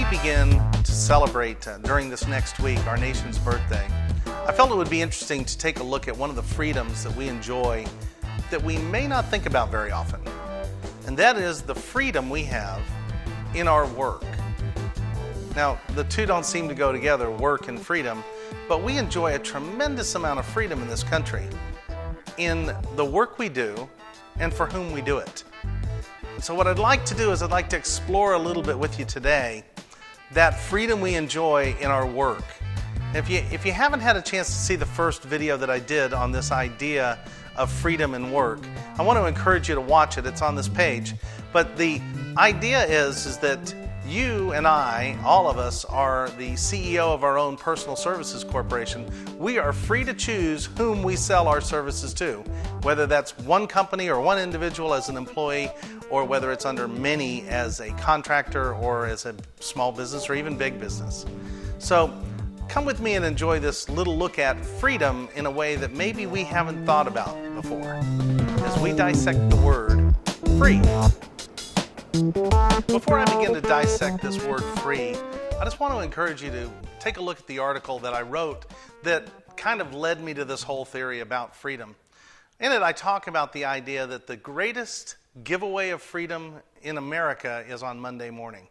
we begin to celebrate during this next week our nation's birthday, I felt it would be interesting to take a look at one of the freedoms that we enjoy that we may not think about very often. And that is the freedom we have in our work. Now, the two don't seem to go together, work and freedom, but we enjoy a tremendous amount of freedom in this country in the work we do and for whom we do it. So what I'd like to do is I'd like to explore a little bit with you today that freedom we enjoy in our work. If you haven't had a chance to see the first video that I did on this idea of freedom in work, I want to encourage you to watch it. It's on this page. But the idea is that you and I, all of us, are the CEO of our own personal services corporation. We are free to choose whom we sell our services to, whether that's one company or one individual as an employee, or whether it's under many as a contractor or as a small business or even big business. So come with me and enjoy this little look at freedom in a way that maybe we haven't thought about before as we dissect the word free. Before I begin to dissect this word free, I just want to encourage you to take a look at the article that I wrote that kind of led me to this whole theory about freedom. In it, I talk about the idea that the greatest giveaway of freedom in America is on Monday morning.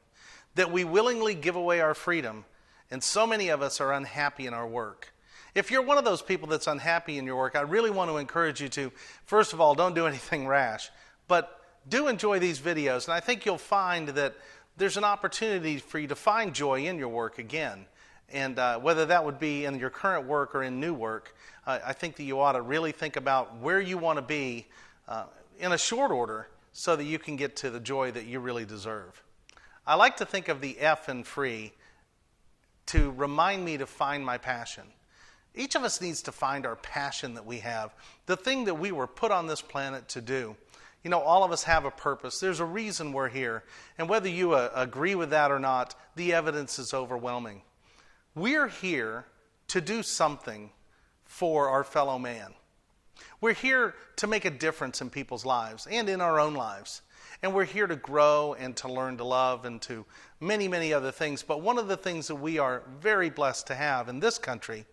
That we willingly give away our freedom, and so many of us are unhappy in our work. If you're one of those people that's unhappy in your work, I really want to encourage you to, first of all, don't do anything rash, but do enjoy these videos, and I think you'll find that there's an opportunity for you to find joy in your work again. And whether that would be in your current work or in new work, I think that you ought to really think about where you want to be in a short order so that you can get to the joy that you really deserve. I like to think of the F in free to remind me to find my passion. Each of us needs to find our passion that we have, the thing that we were put on this planet to do. You know, all of us have a purpose. There's a reason we're here. And whether you agree with that or not, the evidence is overwhelming. We're here to do something for our fellow man. We're here to make a difference in people's lives and in our own lives. And we're here to grow and to learn to love and to many, many other things. But one of the things that we are very blessed to have in this country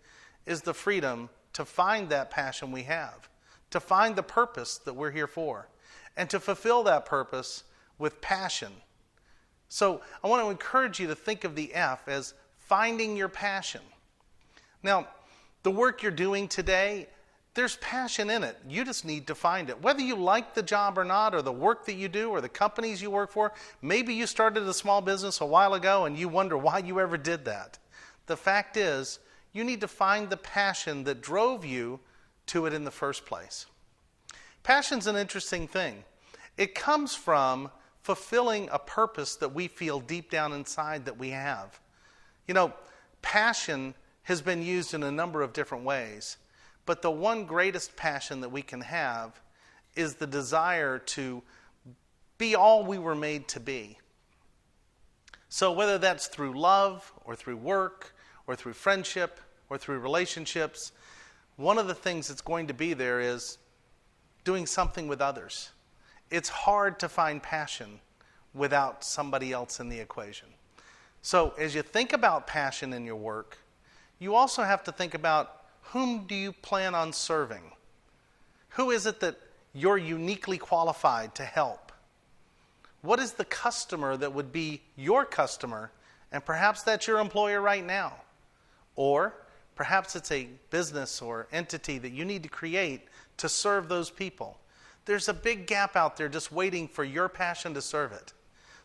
is the freedom to find that passion we have, to find the purpose that we're here for, and to fulfill that purpose with passion. So I want to encourage you to think of the F as finding your passion. Now, the work you're doing today, there's passion in it. You just need to find it. Whether you like the job or not, or the work that you do, or the companies you work for, maybe you started a small business a while ago and you wonder why you ever did that. The fact is, you need to find the passion that drove you to it in the first place. Passion's an interesting thing. It comes from fulfilling a purpose that we feel deep down inside that we have. You know, passion has been used in a number of different ways, but the one greatest passion that we can have is the desire to be all we were made to be. So whether that's through love or through work or through friendship or through relationships, one of the things that's going to be there is doing something with others. It's hard to find passion without somebody else in the equation. So as you think about passion in your work, you also have to think about whom do you plan on serving? Who is it that you're uniquely qualified to help? What is the customer that would be your customer, and perhaps that's your employer right now? Or perhaps it's a business or entity that you need to create to serve those people. There's a big gap out there just waiting for your passion to serve it.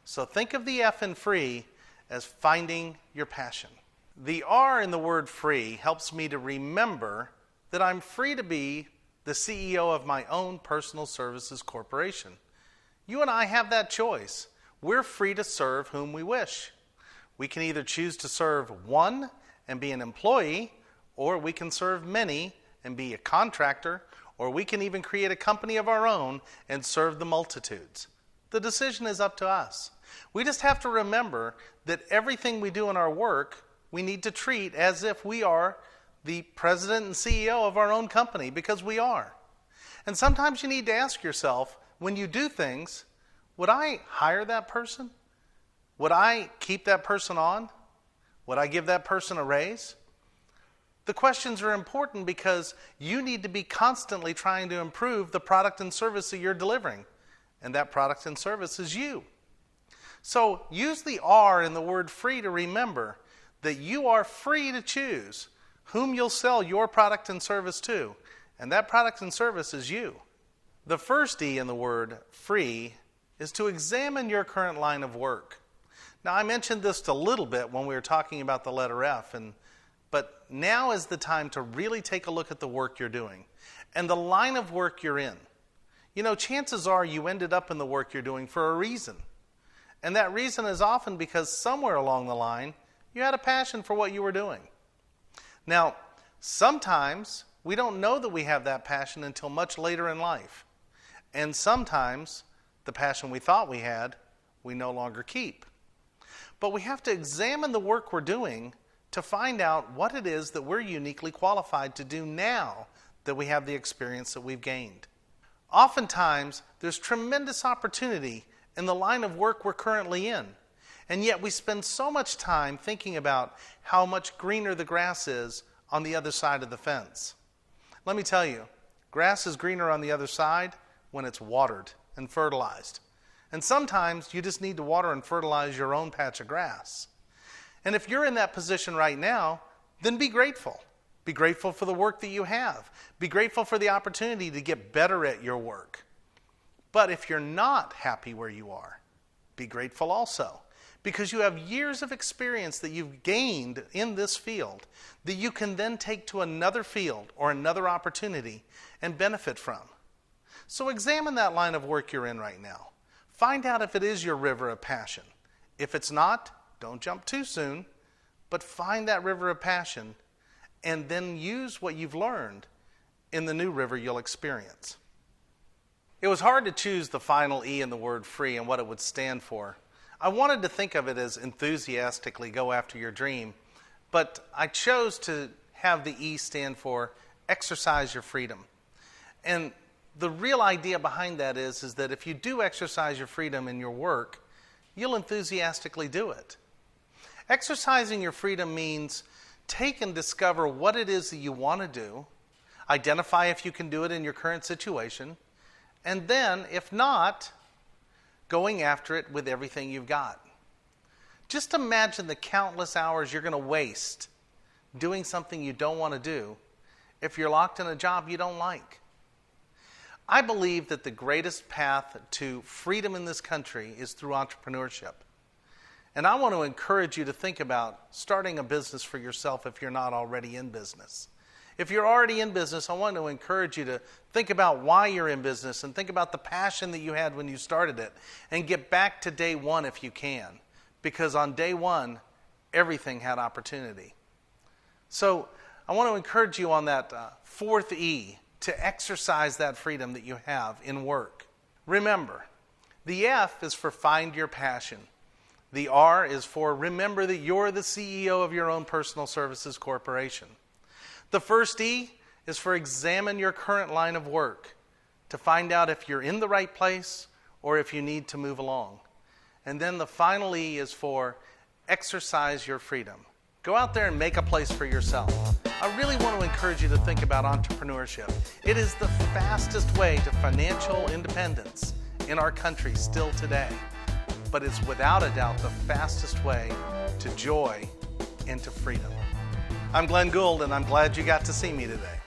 So think of the F in free as finding your passion. The R in the word free helps me to remember that I'm free to be the CEO of my own personal services corporation. You and I have that choice. We're free to serve whom we wish. We can either choose to serve one and be an employee, or we can serve many and be a contractor, or we can even create a company of our own and serve the multitudes. The decision is up to us. We just have to remember that everything we do in our work, we need to treat as if we are the president and CEO of our own company, because we are. And sometimes you need to ask yourself, when you do things, would I hire that person? Would I keep that person on? Would I give that person a raise? The questions are important because you need to be constantly trying to improve the product and service that you're delivering. And that product and service is you. So use the R in the word free to remember that you are free to choose whom you'll sell your product and service to. And that product and service is you. The first E in the word free is to examine your current line of work. Now, I mentioned this a little bit when we were talking about the letter F, but now is the time to really take a look at the work you're doing and the line of work you're in. You know, chances are you ended up in the work you're doing for a reason. And that reason is often because somewhere along the line, you had a passion for what you were doing. Now, sometimes we don't know that we have that passion until much later in life. And sometimes the passion we thought we had, we no longer keep. But we have to examine the work we're doing to find out what it is that we're uniquely qualified to do now that we have the experience that we've gained. Oftentimes, there's tremendous opportunity in the line of work we're currently in, and yet we spend so much time thinking about how much greener the grass is on the other side of the fence. Let me tell you, grass is greener on the other side when it's watered and fertilized. And sometimes you just need to water and fertilize your own patch of grass. And if you're in that position right now, then be grateful. Be grateful for the work that you have. Be grateful for the opportunity to get better at your work. But if you're not happy where you are, be grateful also, because you have years of experience that you've gained in this field that you can then take to another field or another opportunity and benefit from. So examine that line of work you're in right now. Find out if it is your river of passion. If it's not, don't jump too soon, but find that river of passion and then use what you've learned in the new river you'll experience. It was hard to choose the final E in the word free and what it would stand for. I wanted to think of it as enthusiastically go after your dream, but I chose to have the E stand for exercise your freedom. And the real idea behind that is that if you do exercise your freedom in your work, you'll enthusiastically do it. Exercising your freedom means take and discover what it is that you want to do, identify if you can do it in your current situation, and then, if not, going after it with everything you've got. Just imagine the countless hours you're going to waste doing something you don't want to do if you're locked in a job you don't like. I believe that the greatest path to freedom in this country is through entrepreneurship. And I want to encourage you to think about starting a business for yourself if you're not already in business. If you're already in business, I want to encourage you to think about why you're in business and think about the passion that you had when you started it and get back to day one if you can. Because on day one, everything had opportunity. So I want to encourage you on that fourth E to exercise that freedom that you have in work. Remember, the F is for find your passion. The R is for remember that you're the CEO of your own personal services corporation. The first E is for examine your current line of work to find out if you're in the right place or if you need to move along. And then the final E is for exercise your freedom. Go out there and make a place for yourself. I really want to encourage you to think about entrepreneurship. It is the fastest way to financial independence in our country still today. But it's without a doubt the fastest way to joy and to freedom. I'm Glenn Gould, and I'm glad you got to see me today.